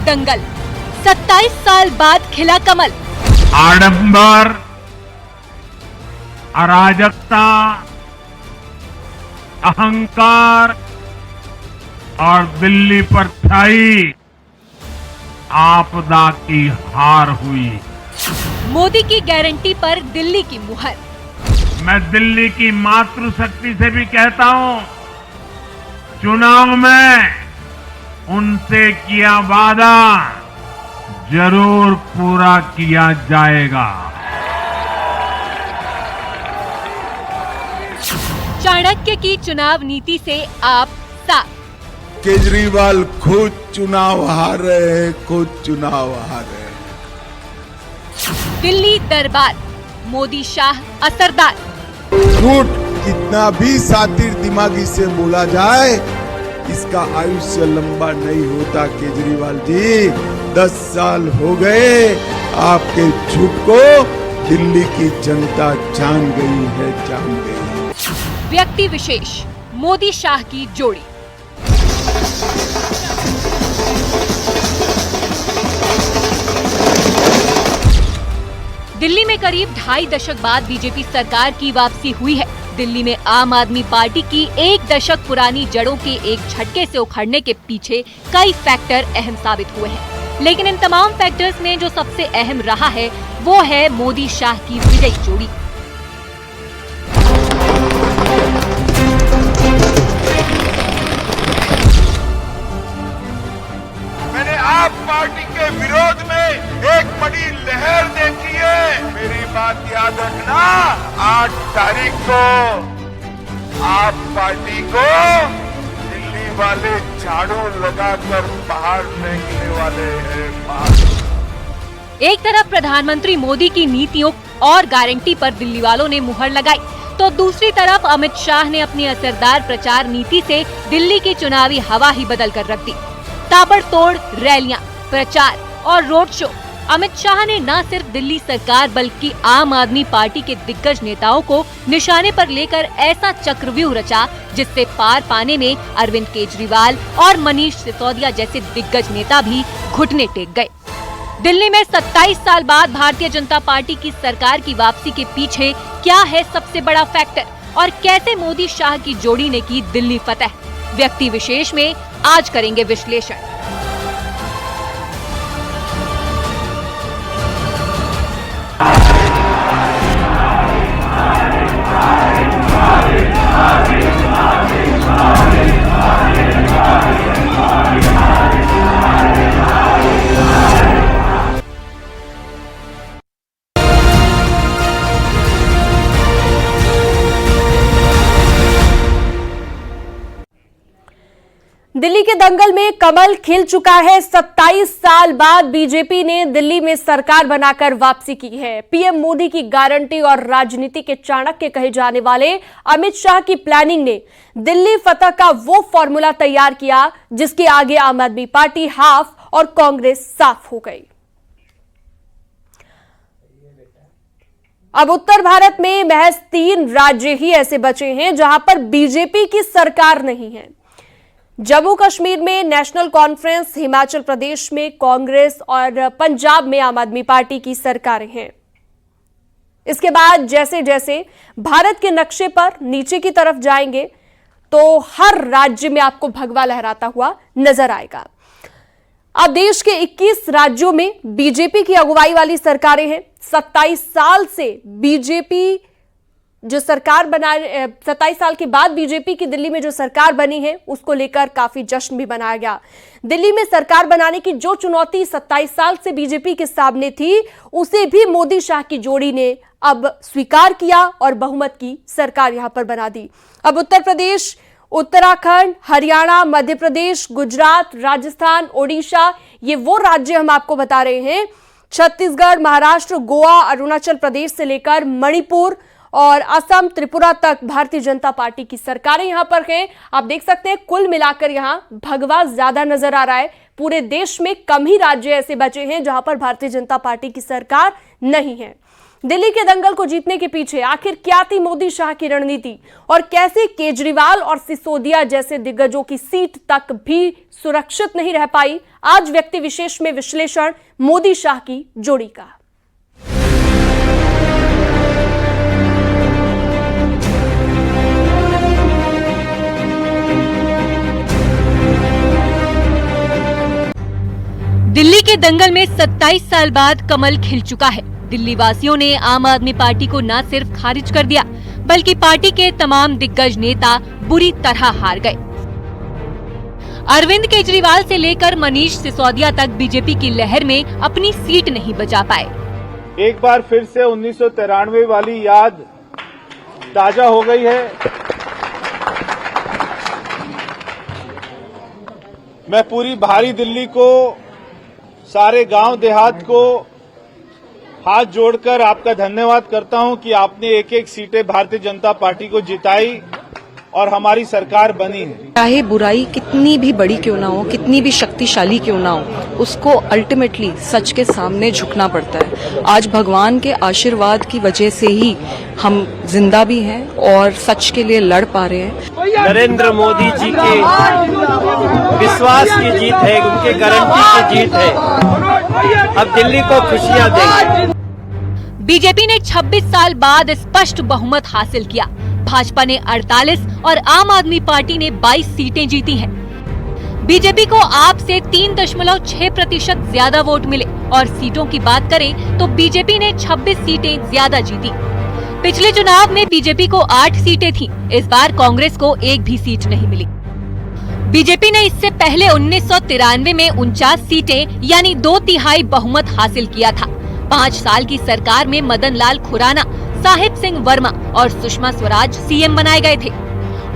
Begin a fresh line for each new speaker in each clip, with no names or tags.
दंगल, 27 साल बाद खिला कमल।
आडंबर, अराजकता, अहंकार और दिल्ली पर छाई आपदा की हार हुई।
मोदी की गारंटी पर दिल्ली की मुहर।
मैं दिल्ली की मातृशक्ति से भी कहता हूं, चुनाव में उनसे किया वादा जरूर पूरा किया जाएगा।
चाणक्य की चुनाव नीति से आप साफ।
केजरीवाल खुद चुनाव हार रहे हैं, खुद चुनाव हार रहे हैं।
दिल्ली दरबार, मोदी शाह असरदार।
झूठ कितना भी सातिर दिमागी से बोला जाए, इसका आयुष्य लंबा नहीं होता। केजरीवाल जी, 10 साल हो गए आपके झूठ को दिल्ली की जनता जान गई है, जान गई है।
व्यक्ति विशेष, मोदी शाह की जोड़ी। दिल्ली में करीब 2.5 दशक बाद बीजेपी सरकार की वापसी हुई है। दिल्ली में आम आदमी पार्टी की 1 दशक पुरानी जड़ों के एक झटके से उखड़ने के पीछे कई फैक्टर अहम साबित हुए हैं, लेकिन इन तमाम फैक्टर्स में जो सबसे अहम रहा है वो है मोदी शाह की विजयी जोड़ी।
मैंने आप पार्टी के विरोध में एक बड़ी लहर देखी है। मेरी बात याद रखना, 8 तारीख को आप पार्टी को दिल्ली वाले झाड़ू लगाकर बाहर फेंकने वाले हैं।
एक तरफ प्रधानमंत्री मोदी की नीतियों और गारंटी पर दिल्ली वालों ने मुहर लगाई, तो दूसरी तरफ अमित शाह ने अपनी असरदार प्रचार नीति से दिल्ली की चुनावी हवा ही बदल कर रख दी। ताबड़तोड़ रैलियां, प्रचार और रोड शो। अमित शाह ने न सिर्फ दिल्ली सरकार बल्कि आम आदमी पार्टी के दिग्गज नेताओं को निशाने पर लेकर ऐसा चक्रव्यूह रचा जिससे पार पाने में अरविंद केजरीवाल और मनीष सिसोदिया जैसे दिग्गज नेता भी घुटने टेक गए। दिल्ली में 27 साल बाद भारतीय जनता पार्टी की सरकार की वापसी के पीछे क्या है सबसे बड़ा फैक्टर और कैसे मोदी शाह की जोड़ी ने की दिल्ली फतह? व्यक्ति विशेष में आज करेंगे विश्लेषण।
दिल्ली के दंगल में कमल खिल चुका है। 27 साल बाद बीजेपी ने दिल्ली में सरकार बनाकर वापसी की है। पीएम मोदी की गारंटी और राजनीति के चाणक्य कहे जाने वाले अमित शाह की प्लानिंग ने दिल्ली फतह का वो फॉर्मूला तैयार किया जिसके आगे आम आदमी पार्टी हाफ और कांग्रेस साफ हो गई। अब उत्तर भारत में महज 3 राज्य ही ऐसे बचे हैं जहां पर बीजेपी की सरकार नहीं है। जम्मू कश्मीर में नेशनल कॉन्फ्रेंस, हिमाचल प्रदेश में कांग्रेस और पंजाब में आम आदमी पार्टी की सरकारें हैं। इसके बाद जैसे जैसे भारत के नक्शे पर नीचे की तरफ जाएंगे तो हर राज्य में आपको भगवा लहराता हुआ नजर आएगा। अब देश के 21 राज्यों में बीजेपी की अगुवाई वाली सरकारें हैं। 27 साल से बीजेपी जो सरकार बना 27 साल के बाद बीजेपी की दिल्ली में जो सरकार बनी है उसको लेकर काफी जश्न भी मनाया गया। दिल्ली में सरकार बनाने की जो चुनौती 27 साल से बीजेपी के सामने थी उसे भी मोदी शाह की जोड़ी ने अब स्वीकार किया और बहुमत की सरकार यहां पर बना दी। अब उत्तर प्रदेश, उत्तराखंड, हरियाणा, मध्य प्रदेश, गुजरात, राजस्थान, ओडिशा, ये वो राज्य हम आपको बता रहे हैं। छत्तीसगढ़, महाराष्ट्र, गोवा, अरुणाचल प्रदेश से लेकर मणिपुर और असम, त्रिपुरा तक भारतीय जनता पार्टी की सरकारें यहां पर हैं। आप देख सकते हैं कुल मिलाकर यहां भगवा ज्यादा नजर आ रहा है। पूरे देश में कम ही राज्य ऐसे बचे हैं जहां पर भारतीय जनता पार्टी की सरकार नहीं है। दिल्ली के दंगल को जीतने के पीछे आखिर क्या थी मोदी शाह की रणनीति और कैसे केजरीवाल और सिसोदिया जैसे दिग्गजों की सीट तक भी सुरक्षित नहीं रह पाई, आज व्यक्ति विशेष में विश्लेषण मोदी शाह की जोड़ी का।
दिल्ली के दंगल में 27 साल बाद कमल खिल चुका है। दिल्ली वासियों ने आम आदमी पार्टी को न सिर्फ खारिज कर दिया, बल्कि पार्टी के तमाम दिग्गज नेता बुरी तरह हार गए। अरविंद केजरीवाल से लेकर मनीष सिसोदिया तक बीजेपी की लहर में अपनी सीट नहीं बचा पाए।
एक बार फिर से 1993 वाली याद ताजा हो गई है। मैं पूरी भारी दिल्ली को, सारे गांव देहात को हाथ जोड़कर आपका धन्यवाद करता हूं कि आपने एक एक सीटें भारतीय जनता पार्टी को जिताई और हमारी सरकार बनी है।
चाहे बुराई कितनी भी बड़ी क्यों ना हो, कितनी भी शक्तिशाली क्यों ना हो, उसको अल्टीमेटली सच के सामने झुकना पड़ता है। आज भगवान के आशीर्वाद की वजह से ही हम जिंदा भी हैं और सच के लिए लड़ पा रहे हैं।
नरेंद्र मोदी जी के विश्वास की जीत है, उनके गारंटी की जीत है। अब दिल्ली को खुशियां देंगे।
बीजेपी ने 26 साल बाद स्पष्ट बहुमत हासिल किया। भाजपा ने 48 और आम आदमी पार्टी ने 22 सीटें जीती हैं। बीजेपी को आप से 3.6% ज्यादा वोट मिले और सीटों की बात करें तो बीजेपी ने 26 सीटें ज्यादा जीती। पिछले चुनाव में बीजेपी को 8 सीटें थीं, इस बार कांग्रेस को एक भी सीट नहीं मिली। बीजेपी ने इससे पहले 1993 में 49 सीटें यानी 2/3 बहुमत हासिल किया था। 5 साल की सरकार में मदन लाल खुराना, साहिब सिंह वर्मा और सुषमा स्वराज सीएम बनाए गए थे।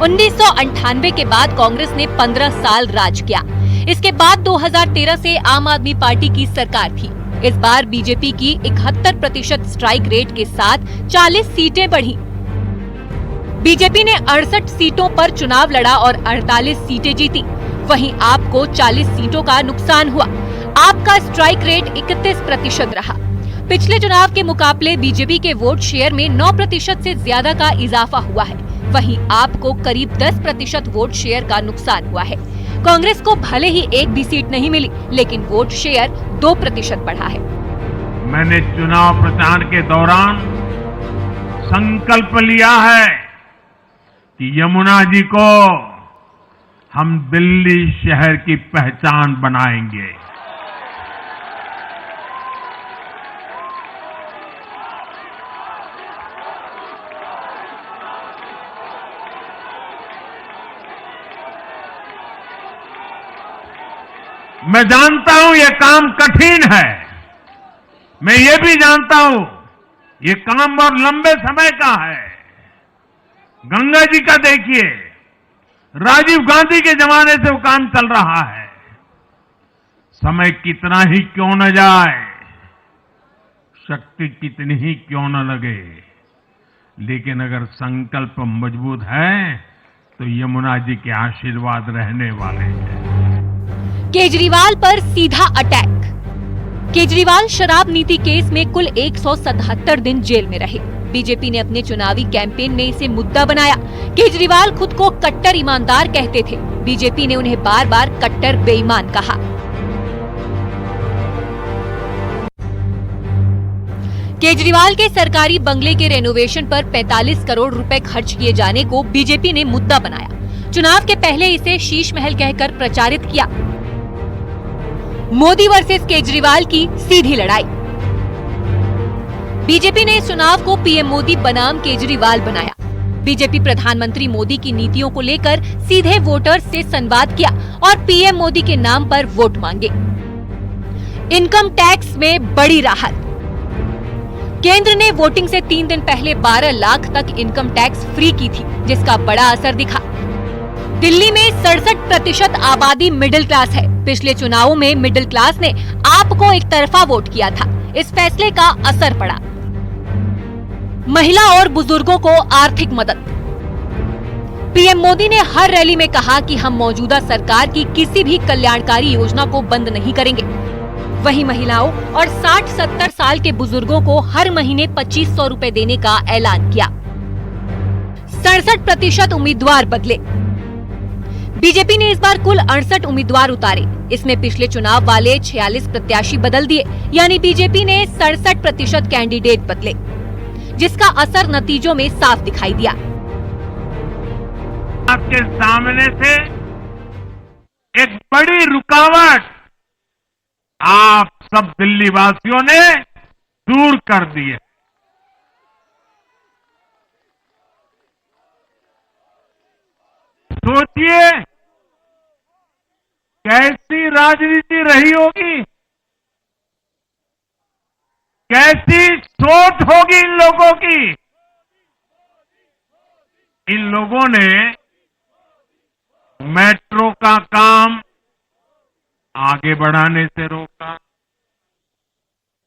1998 के बाद कांग्रेस ने 15 साल राज किया। इसके बाद 2013 से आम आदमी पार्टी की सरकार थी। इस बार बीजेपी की 71% स्ट्राइक रेट के साथ 40 सीटें बढ़ी। बीजेपी ने 68 सीटों पर चुनाव लड़ा और 48 सीटें जीती। वहीं आपको 40 सीटों का नुकसान हुआ। आपका स्ट्राइक रेट 31% रहा। पिछले चुनाव के मुकाबले बीजेपी के वोट शेयर में 9% से ज्यादा का इजाफा हुआ है। वहीं आपको करीब 10% वोट शेयर का नुकसान हुआ है। कांग्रेस को भले ही एक भी सीट नहीं मिली, लेकिन वोट शेयर 2% बढ़ा है।
मैंने चुनाव प्रचार के दौरान संकल्प लिया है कि यमुना जी को हम दिल्ली शहर की पहचान बनाएंगे। मैं जानता हूं ये काम कठिन है। मैं ये भी जानता हूं ये काम बहुत लंबे समय का है। गंगा जी का देखिए, राजीव गांधी के जमाने से वो काम चल रहा है। समय कितना ही क्यों न जाए, शक्ति कितनी ही क्यों न लगे, लेकिन अगर संकल्प मजबूत है तो यमुना जी के आशीर्वाद रहने वाले हैं।
केजरीवाल पर सीधा अटैक। केजरीवाल शराब नीति केस में कुल 177 दिन जेल में रहे। बीजेपी ने अपने चुनावी कैंपेन में इसे मुद्दा बनाया। केजरीवाल खुद को कट्टर ईमानदार कहते थे। बीजेपी ने उन्हें बार बार कट्टर बेईमान कहा। केजरीवाल के सरकारी बंगले के रेनोवेशन पर 45 करोड़ रुपए खर्च किए जाने को बीजेपी ने मुद्दा बनाया। चुनाव के पहले इसे शीश महल कहकर प्रचारित किया। मोदी वर्सेस केजरीवाल की सीधी लड़ाई। बीजेपी ने इस चुनाव को पीएम मोदी बनाम केजरीवाल बनाया। बीजेपी प्रधानमंत्री मोदी की नीतियों को लेकर सीधे वोटर्स से संवाद किया और पीएम मोदी के नाम पर वोट मांगे। इनकम टैक्स में बड़ी राहत। केंद्र ने वोटिंग से 3 दिन पहले 12 लाख तक इनकम टैक्स फ्री की थी, जिसका बड़ा असर दिखा। दिल्ली में 67% आबादी मिडिल क्लास है। पिछले चुनावों में मिडिल क्लास ने आपको एक तरफा वोट किया था। इस फैसले का असर पड़ा। महिला और बुजुर्गों को आर्थिक मदद। पीएम मोदी ने हर रैली में कहा कि हम मौजूदा सरकार की किसी भी कल्याणकारी योजना को बंद नहीं करेंगे। वहीं महिलाओं और 60-70 साल के बुजुर्गों को हर महीने 2500 रुपए देने का ऐलान किया। 67% उम्मीदवार बदले। बीजेपी ने इस बार कुल 68 उम्मीदवार उतारे। इसमें पिछले चुनाव वाले 46 प्रत्याशी बदल दिए, यानी बीजेपी ने 67% कैंडिडेट बदले, जिसका असर नतीजों में साफ दिखाई दिया।
आपके सामने से एक बड़ी रुकावट आप सब दिल्ली वासियों ने दूर कर दी है। सोचिए कैसी राजनीति रही होगी, कैसी सोच होगी इन लोगों की। इन लोगों ने मेट्रो का काम आगे बढ़ाने से रोका।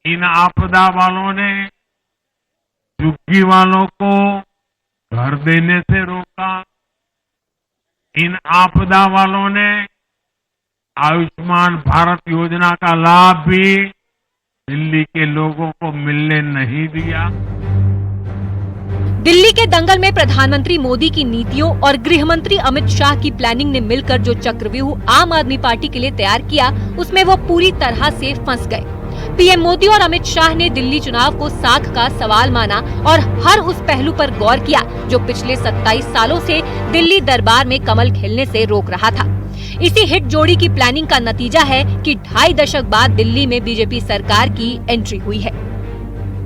इन आपदा वालों ने झुग्गी वालों को घर देने से रोका। इन आपदा वालों ने आयुष्मान भारत योजना का लाभ भी दिल्ली के लोगों को मिलने नहीं दिया।
दिल्ली के दंगल में प्रधानमंत्री मोदी की नीतियों और गृह मंत्री अमित शाह की प्लानिंग ने मिलकर जो चक्रव्यूह आम आदमी पार्टी के लिए तैयार किया, उसमें वो पूरी तरह से फंस गए। पीएम मोदी और अमित शाह ने दिल्ली चुनाव को साख का सवाल माना और हर उस पहलू पर गौर किया जो पिछले 27 सालों से दिल्ली दरबार में कमल खिलने से रोक रहा था। इसी हिट जोड़ी की प्लानिंग का नतीजा है कि 2.5 दशक बाद दिल्ली में बीजेपी सरकार की एंट्री हुई है।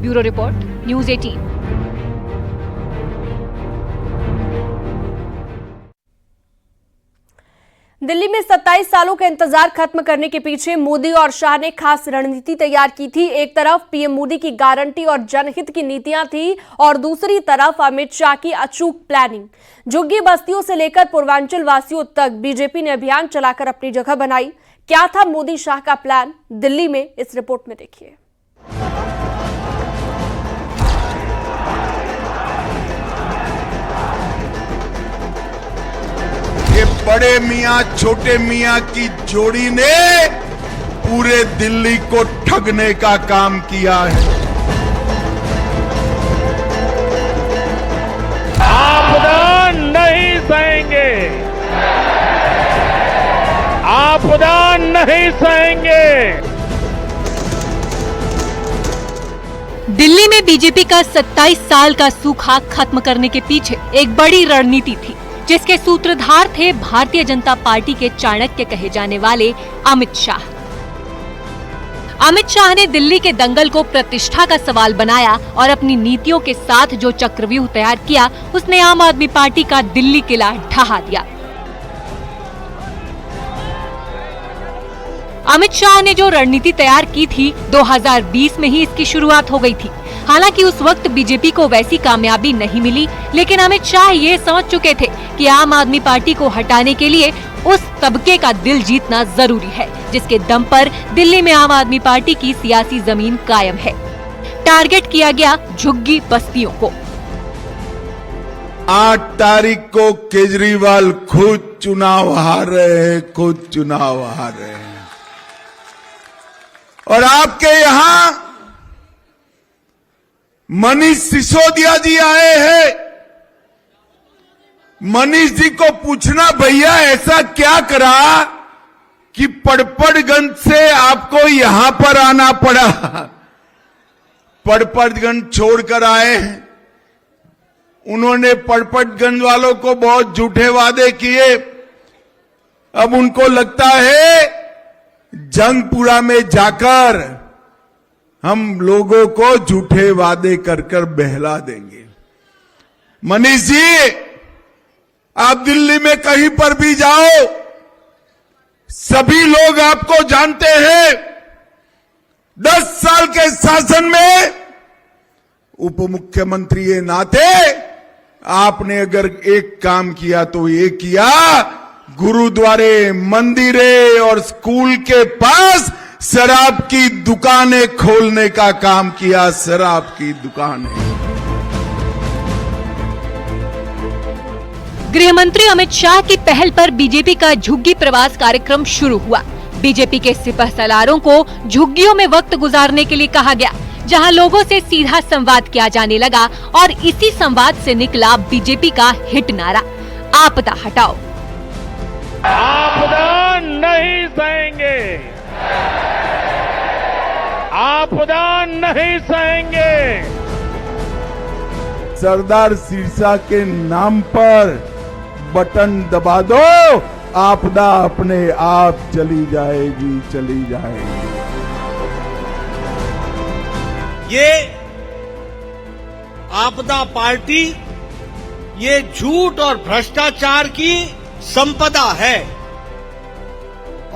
Bureau report, news 18।
दिल्ली में 27 सालों का इंतजार खत्म करने के पीछे मोदी और शाह ने खास रणनीति तैयार की थी। एक तरफ पीएम मोदी की गारंटी और जनहित की नीतियां थी और दूसरी तरफ अमित शाह की अचूक प्लानिंग। झुग्गी बस्तियों से लेकर पूर्वांचल वासियों तक बीजेपी ने अभियान चलाकर अपनी जगह बनाई। क्या था मोदी शाह का प्लान, दिल्ली में इस रिपोर्ट में देखिए।
ये बड़े मियां छोटे मियां की जोड़ी ने पूरे दिल्ली को ठगने का काम किया है।
आपदा नहीं सहेंगे, आपदा नहीं सहेंगे।
दिल्ली में बीजेपी का 27 साल का सूखा खत्म करने के पीछे एक बड़ी रणनीति थी, जिसके सूत्रधार थे भारतीय जनता पार्टी के चाणक्य कहे जाने वाले अमित शाह। अमित शाह ने दिल्ली के दंगल को प्रतिष्ठा का सवाल बनाया और अपनी नीतियों के साथ जो चक्रव्यूह तैयार किया, उसने आम आदमी पार्टी का दिल्ली किला ढहा दिया। अमित शाह ने जो रणनीति तैयार की थी, 2020 में ही इसकी शुरुआत हो गई थी। हालांकि उस वक्त बीजेपी को वैसी कामयाबी नहीं मिली, लेकिन अमित शाह ये समझ चुके थे कि आम आदमी पार्टी को हटाने के लिए उस तबके का दिल जीतना जरूरी है, जिसके दम पर दिल्ली में आम आदमी पार्टी की सियासी जमीन कायम है। टारगेट किया गया झुग्गी बस्तियों को।
8 तारीख को केजरीवाल खुद चुनाव हार रहे हैं, खुद चुनाव हार रहे हैं। और आपके यहां मनीष सिसोदिया जी आए हैं। मनीष जी को पूछना, भैया ऐसा क्या करा कि पड़पड़गंज से आपको यहां पर आना पड़ा? पड़पड़गंज छोड़कर आए हैं। उन्होंने पड़पड़गंज वालों को बहुत झूठे वादे किए। अब उनको लगता है जंगपुरा में जाकर हम लोगों को झूठे वादे कर कर बहला देंगे। मनीष जी, आप दिल्ली में कहीं पर भी जाओ, सभी लोग आपको जानते हैं। 10 साल के शासन में उप मुख्यमंत्री के नाते आपने अगर एक काम किया तो ये किया, गुरुद्वारे, मंदिरे और स्कूल के पास शराब की दुकानें खोलने का काम किया। शराब की दुकानें।
गृह मंत्री अमित शाह की पहल पर बीजेपी का झुग्गी प्रवास कार्यक्रम शुरू हुआ। बीजेपी के सिपहसालारों को झुग्गियों में वक्त गुजारने के लिए कहा गया, जहां लोगों से सीधा संवाद किया जाने लगा और इसी संवाद से निकला बीजेपी का हिट नारा, आपदा हटाओ।
आपदा नहीं सहेंगे, आपदा नहीं सहेंगे।
सरदार सिरसा के नाम पर बटन दबा दो, आपदा अपने आप चली जाएगी, चली जाएगी।
ये आपदा पार्टी ये झूठ और भ्रष्टाचार की संपदा है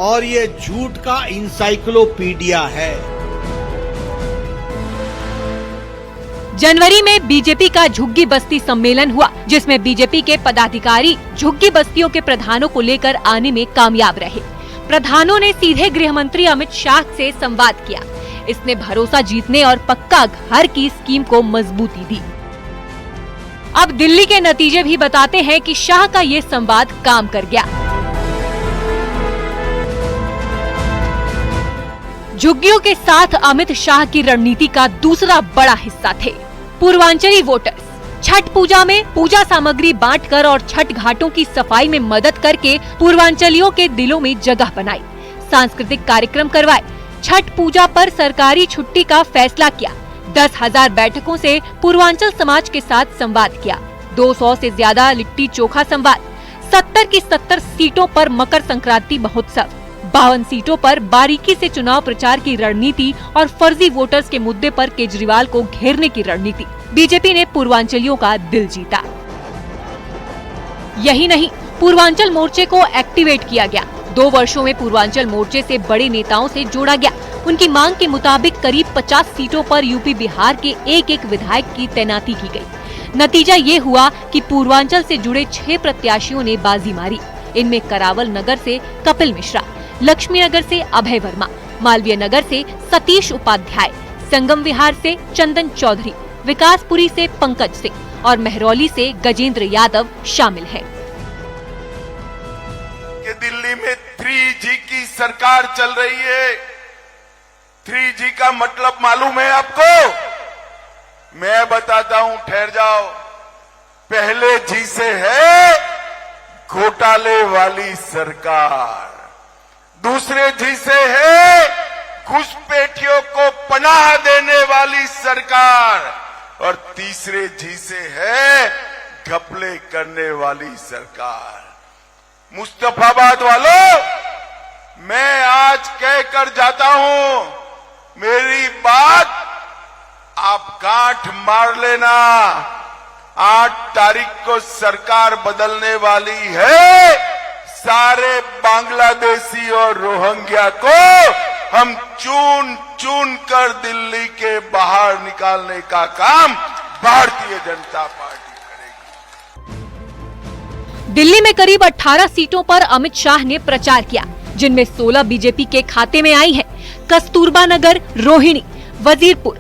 और ये झूठ का इंसाइक्लोपीडिया है।
जनवरी में बीजेपी का झुग्गी बस्ती सम्मेलन हुआ, जिसमें बीजेपी के पदाधिकारी झुग्गी बस्तियों के प्रधानों को लेकर आने में कामयाब रहे। प्रधानों ने सीधे गृह मंत्री अमित शाह से संवाद किया। इसने भरोसा जीतने और पक्का घर की स्कीम को मजबूती दी। अब दिल्ली के नतीजे भी बताते हैं कि शाह का ये संवाद काम कर गया। झुग्गियों के साथ अमित शाह की रणनीति का दूसरा बड़ा हिस्सा थे पूर्वांचली वोटर्स। छठ पूजा में पूजा सामग्री बांटकर और छठ घाटों की सफाई में मदद करके पूर्वांचलियों के दिलों में जगह बनाई। सांस्कृतिक कार्यक्रम करवाए। छठ पूजा पर सरकारी छुट्टी का फैसला किया। 10,000 बैठकों से पूर्वांचल समाज के साथ संवाद किया। 200 से ज्यादा लिट्टी चोखा संवाद। 70 की 70 सीटों पर मकर संक्रांति महोत्सव। 52 सीटों पर बारीकी से चुनाव प्रचार की रणनीति और फर्जी वोटर्स के मुद्दे पर केजरीवाल को घेरने की रणनीति। बीजेपी ने पूर्वांचलियों का दिल जीता। यही नहीं, पूर्वांचल मोर्चे को एक्टिवेट किया गया। 2 वर्षों में पूर्वांचल मोर्चे से बड़े नेताओं से जोड़ा गया। उनकी मांग के मुताबिक करीब 50 सीटों पर यूपी बिहार के एक विधायक की तैनाती की गई। नतीजा ये हुआ कि पूर्वांचल से जुड़े 6 प्रत्याशियों ने बाजी मारी। इनमें करावल नगर से कपिल मिश्रा, लक्ष्मी नगर से अभय वर्मा, मालवीय नगर से सतीश उपाध्याय, संगम विहार से चंदन चौधरी, विकासपुरी से पंकज सिंह और महरौली से गजेंद्र यादव शामिल हैं।
कि दिल्ली में 3G की सरकार चल रही है। 3G का मतलब मालूम है आपको? मैं बताता हूं, ठहर जाओ। पहले G से है घोटाले वाली सरकार, दूसरे G से है घुसपैठियों को पनाह देने वाली सरकार और तीसरे G से है घपले करने वाली सरकार। मुस्तफाबाद वालों, मैं आज कहकर जाता हूं, मेरी बात आप गांठ मार लेना। 8 तारीख को सरकार बदलने वाली है। सारे बांग्लादेशी और रोहिंग्या को हम चुन चुन कर दिल्ली के बाहर निकालने का काम भारतीय जनता पार्टी करेगी।
दिल्ली में करीब 18 सीटों पर अमित शाह ने प्रचार किया, जिनमें 16 बीजेपी के खाते में आई हैं। कस्तूरबा नगर, रोहिणी, वजीरपुर,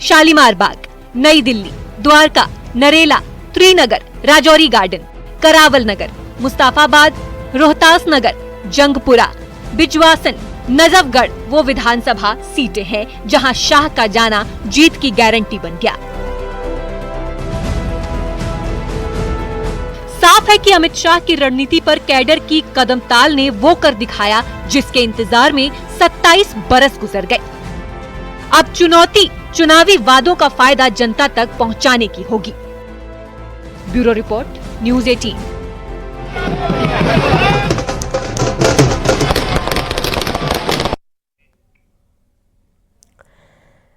शालीमार बाग, नई दिल्ली, द्वारका, नरेला, त्रिनगर, राजौरी गार्डन, करावल नगर, मुस्ताफाबाद, रोहतास नगर, जंगपुरा, बिजवासन, नजफगढ़ वो विधानसभा सीटें हैं जहां शाह का जाना जीत की गारंटी बन गया। साफ है कि अमित शाह की रणनीति पर कैडर की कदमताल ने वो कर दिखाया जिसके इंतजार में 27 बरस गुजर गए। अब चुनौती चुनावी वादों का फायदा जनता तक पहुंचाने की होगी। Bureau report, news 18।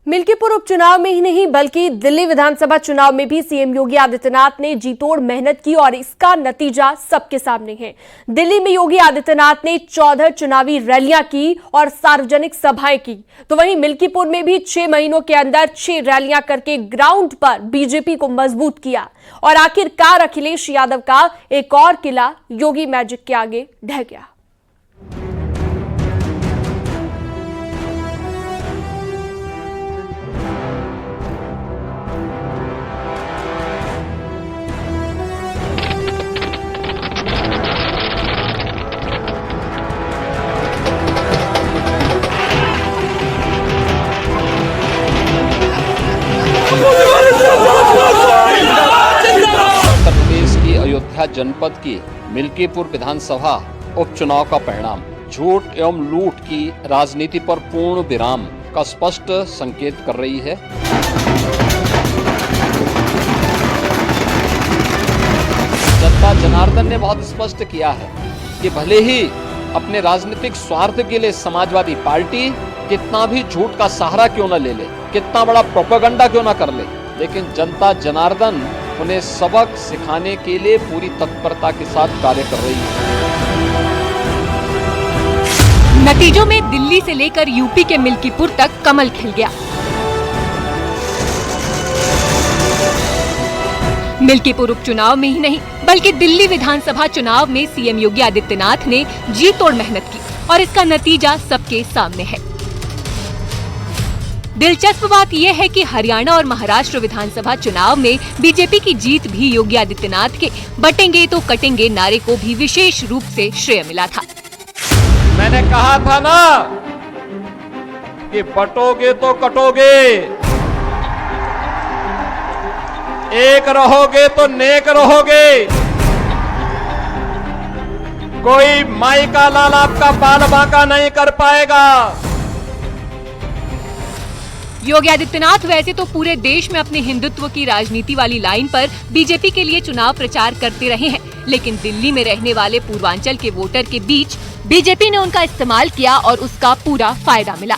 मिल्कीपुर उपचुनाव में ही नहीं बल्कि दिल्ली विधानसभा चुनाव में भी सीएम योगी आदित्यनाथ ने जीतोड़ मेहनत की और इसका नतीजा सबके सामने है। दिल्ली में योगी आदित्यनाथ ने 14 चुनावी रैलियां की और सार्वजनिक सभाएं की, तो वहीं मिल्कीपुर में भी 6 महीनों के अंदर 6 रैलियां करके ग्राउंड पर बीजेपी को मजबूत किया और आखिरकार अखिलेश यादव का एक और किला योगी मैजिक के आगे ढह गया।
जनपद की मिल्कीपुर विधानसभा उपचुनाव का परिणाम झूठ एवं लूट की राजनीति पर पूर्ण विराम का स्पष्ट संकेत कर रही है। जनता जनार्दन ने बहुत स्पष्ट किया है कि भले ही अपने राजनीतिक स्वार्थ के लिए समाजवादी पार्टी कितना भी झूठ का सहारा क्यों न ले ले, कितना बड़ा प्रोपेगेंडा क्यों न कर ले, लेकिन जनता जनार्दन उन्हें सबक सिखाने के लिए पूरी तत्परता के साथ कार्य कर रही है।
नतीजों में दिल्ली से लेकर यूपी के मिल्कीपुर तक कमल खिल गया। मिल्कीपुर उपचुनाव में ही नहीं बल्कि दिल्ली विधानसभा चुनाव में सीएम योगी आदित्यनाथ ने जी तोड़ मेहनत की और इसका नतीजा सबके सामने है। दिलचस्प बात यह है कि हरियाणा और महाराष्ट्र विधानसभा चुनाव में बीजेपी की जीत भी योगी आदित्यनाथ के बटेंगे तो कटेंगे नारे को भी विशेष रूप से श्रेय मिला था।
मैंने कहा था ना कि बटोगे तो कटोगे, एक रहोगे तो नेक रहोगे, कोई माई का लाल आपका बाल बांका नहीं कर पाएगा।
योगी आदित्यनाथ वैसे तो पूरे देश में अपने हिंदुत्व की राजनीति वाली लाइन पर बीजेपी के लिए चुनाव प्रचार करते रहे हैं, लेकिन दिल्ली में रहने वाले पूर्वांचल के वोटर के बीच बीजेपी ने उनका इस्तेमाल किया और उसका पूरा फायदा मिला।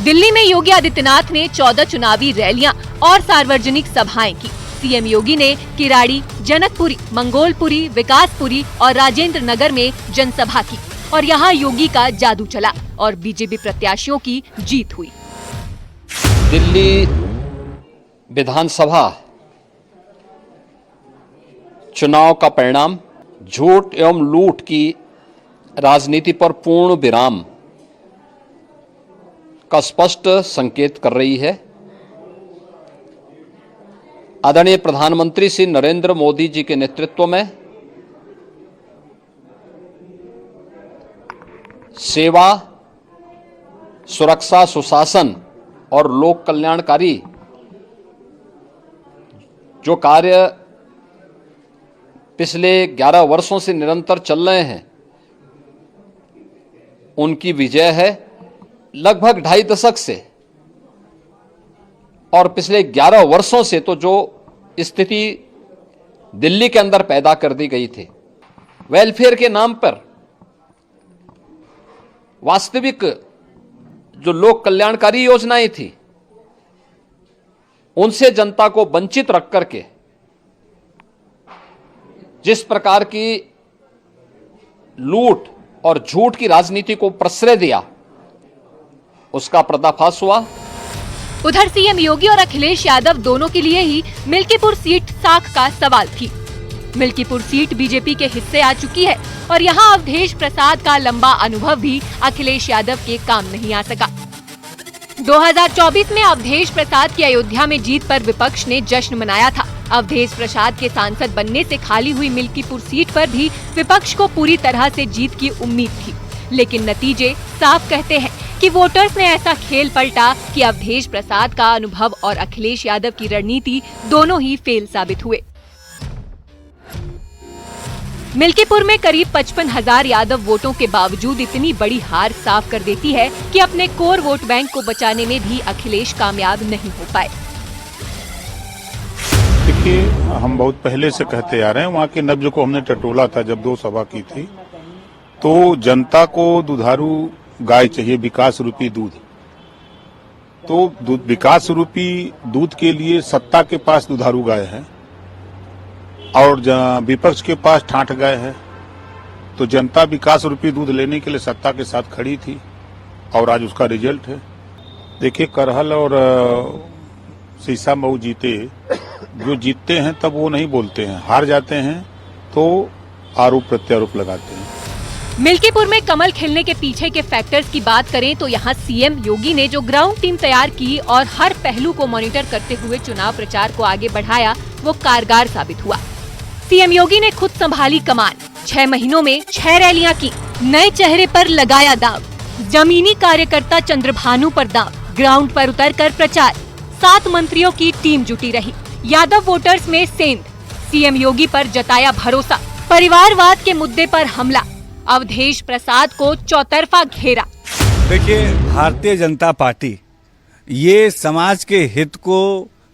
दिल्ली में योगी आदित्यनाथ ने 14 चुनावी रैलियां और सार्वजनिक सभाएं की। सीएम योगी ने किराड़ी, जनकपुरी, मंगोलपुरी, विकासपुरी और राजेंद्र नगर में जनसभा की और यहाँ योगी का जादू चला और बीजेपी प्रत्याशियों की जीत हुई।
दिल्ली विधानसभा चुनाव का परिणाम झूठ एवं लूट की राजनीति पर पूर्ण विराम का स्पष्ट संकेत कर रही है। आदरणीय प्रधानमंत्री श्री नरेंद्र मोदी जी के नेतृत्व में सेवा, सुरक्षा, सुशासन और लोक कल्याणकारी जो कार्य पिछले 11 वर्षों से निरंतर चल रहे हैं, उनकी विजय है। लगभग 2.5 दशक से और पिछले 11 वर्षों से तो जो स्थिति दिल्ली के अंदर पैदा कर दी गई थी, वेलफेयर के नाम पर वास्तविक जो लोक कल्याणकारी योजनाएं थी, उनसे जनता को वंचित रख करके जिस प्रकार की लूट और झूठ की राजनीति को प्रश्रय दिया, उसका पर्दाफाश हुआ।
उधर सीएम योगी और अखिलेश यादव दोनों के लिए ही मिल्कीपुर सीट साख का सवाल थी। मिल्कीपुर सीट बीजेपी के हिस्से आ चुकी है और यहाँ अवधेश प्रसाद का लंबा अनुभव भी अखिलेश यादव के काम नहीं आ सका। 2024 में अवधेश प्रसाद की अयोध्या में जीत पर विपक्ष ने जश्न मनाया था। अवधेश प्रसाद के सांसद बनने से खाली हुई मिल्कीपुर सीट पर भी विपक्ष को पूरी तरह से जीत की उम्मीद थी, लेकिन नतीजे साफ कहते हैं कि वोटर्स ने ऐसा खेल पलटा कि अवधेश प्रसाद का अनुभव और अखिलेश यादव की रणनीति दोनों ही फेल साबित हुए। मिल्कीपुर में करीब 55,000 यादव वोटों के बावजूद इतनी बड़ी हार साफ कर देती है कि अपने कोर वोट बैंक को बचाने में भी अखिलेश कामयाब नहीं हो पाए।
देखिए, हम बहुत पहले से कहते आ रहे हैं, वहाँ के नब्ज को हमने टटोला था जब 2 सभा की थी, तो जनता को दुधारू गाय चाहिए, विकास रूपी दूध। तो विकास रूपी दूध के लिए सत्ता के पास दुधारू गाय है और विपक्ष के पास ठाठ गाय है। तो जनता विकास रूपी दूध लेने के लिए सत्ता के साथ खड़ी थी और आज उसका रिजल्ट है। देखिए, करहल और शीशा मऊ जीते, जो जीतते हैं तब वो नहीं बोलते हैं, हार जाते हैं तो आरोप प्रत्यारोप लगाते हैं।
मिल्कीपुर में कमल खिलने के पीछे के फैक्टर्स की बात करें तो यहाँ सीएम योगी ने जो ग्राउंड टीम तैयार की और हर पहलू को मॉनिटर करते हुए चुनाव प्रचार को आगे बढ़ाया, वो कारगर साबित हुआ। सीएम योगी ने खुद संभाली कमान, 6 महीनों में 6 रैलियां की, नए चेहरे पर लगाया दाव, जमीनी कार्यकर्ता चंद्रभानु पर दाव, ग्राउंड पर उतरकर प्रचार, 7 मंत्रियों की टीम जुटी रही। यादव वोटर्स में सेंध, सीएम योगी पर जताया भरोसा, परिवारवाद के मुद्दे पर हमला, अवधेश प्रसाद को चौतरफा घेरा।
देखिए, भारतीय जनता पार्टी ये समाज के हित को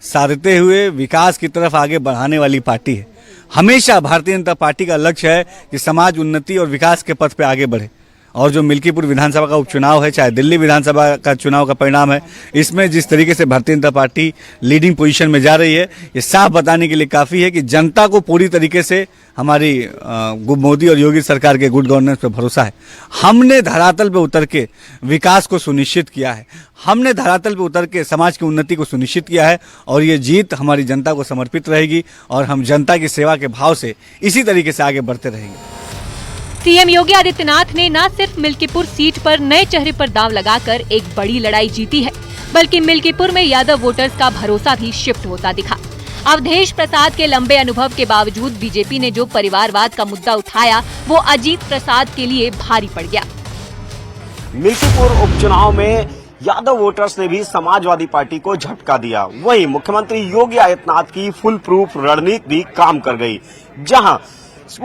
साधते हुए विकास की तरफ आगे बढ़ाने वाली पार्टी है। हमेशा भारतीय जनता पार्टी का लक्ष्य है कि समाज उन्नति और विकास के पथ पे आगे बढ़े। और जो मिल्कीपुर विधानसभा का उपचुनाव है, चाहे दिल्ली विधानसभा का चुनाव का परिणाम है, इसमें जिस तरीके से Bharatiya Janata party leading position में जा रही है, ये साफ बताने के लिए काफी है कि जनता को पूरी तरीके से हमारी मोदी और योगी सरकार के गुड गवर्नेंस पर भरोसा है। हमने धरातल पे उतर के विकास को सुनिश्चित किया है, हमने धरातल पे उतर के समाज की उन्नति को सुनिश्चित किया है और ये जीत हमारी जनता को समर्पित रहेगी और हम जनता की सेवा के भाव से इसी तरीके से आगे बढ़ते रहेंगे।
सीएम योगी आदित्यनाथ ने न सिर्फ मिल्कीपुर सीट पर नए चेहरे पर दांव लगाकर एक बड़ी लड़ाई जीती है, बल्कि मिल्कीपुर में यादव वोटर्स का भरोसा भी शिफ्ट होता दिखा। अवधेश प्रसाद के लंबे अनुभव के बावजूद बीजेपी ने जो परिवारवाद का मुद्दा उठाया, वो अजीत प्रसाद के लिए भारी पड़ गया।
मिल्कीपुर उपचुनाव में यादव वोटर्स ने भी समाजवादी पार्टी को झटका दिया। वहीं मुख्यमंत्री योगी आदित्यनाथ की फुल प्रूफ रणनीति भी काम कर गई। जहां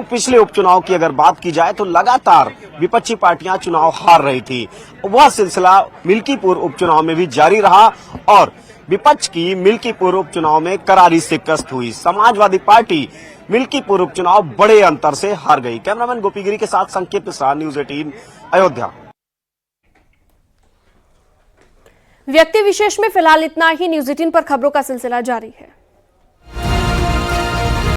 पिछले उपचुनाव की अगर बात की जाए तो लगातार विपक्षी पार्टियां चुनाव हार रही थी, वह सिलसिला मिल्कीपुर उपचुनाव में भी जारी रहा और विपक्ष की मिल्कीपुर उपचुनाव में करारी शिकस्त हुई। समाजवादी पार्टी मिल्कीपुर उपचुनाव बड़े अंतर से हार गई। कैमरामैन गोपीगिरी के साथ संकेत मिश्रा, न्यूज़ 18 अयोध्या।
व्यक्ति विशेष में फिलहाल इतना ही। न्यूज़ 18 पर खबरों का सिलसिला जारी है।